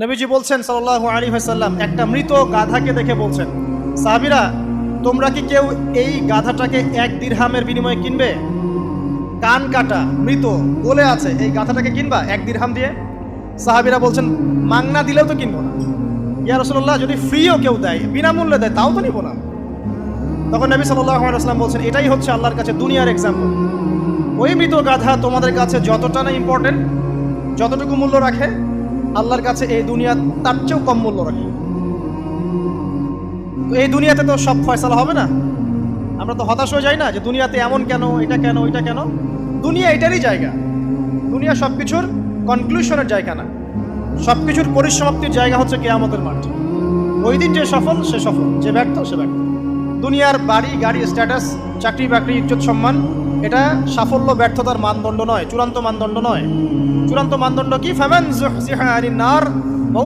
নবীজি বলছেন সাল্লাল্লাহু আলাইহি ওয়াসাল্লাম, একটা মৃত গাধাকে দেখে বলছেন, সাহাবীরা তোমরা কি কেউ এই গাধাটাকে 1 দিরহামের বিনিময়ে কিনবে? কান কাটা, মৃত, গলে আছে, এই গাধাটাকে কিনবা 1 দিরহাম দিয়ে? সাহাবীরা বলছেন, মাংনা দিলেও তো কিনবো না। ইয়া রাসূলুল্লাহ, যদি ফ্রিও কেউ দেয়, বিনামূল্যে দেয়, তাও তো নিব না। তখন নবী সাল্লাল্লাহু আলাইহি ওয়াসাল্লাম বলছেন, এটাই হচ্ছে আল্লাহর কাছে দুনিয়ার এক্সাম্পল। ওই মৃত গাধা তোমাদের কাছে যতটা না ইম্পর্টেন্ট, যতটুকু মূল্য রাখে, আল্লাহর কাছে এই দুনিয়া তার চেয়েও কম মূল্য রাখে। তো এই দুনিয়াতে তো সব ফয়সালা হবে না। আমরা তো হতাশ হয়ে যাই না যে দুনিয়াতে এমন কেন, এটা কেন, ওইটা কেন। দুনিয়া এটারই জায়গা। দুনিয়া সব কিছুর কনক্লুশনের জায়গা না, সব কিছুর পরিসমাপ্তির জায়গা হচ্ছে কিয়ামতের মাঠ। ওই দিন যে সফল সে সফল, যে ব্যর্থ সে ব্যর্থ। দুনিয়ার বাড়ি গাড়ি, স্ট্যাটাস, চাকরি বাকরি, ইজ্জত সম্মান, এটা সাফল্য ব্যর্থতার মানদণ্ড নয়, চূড়ান্ত মানদণ্ড নয়। চূড়ান্ত মানদণ্ড কি? ফামান যুহজিহা আনিন নার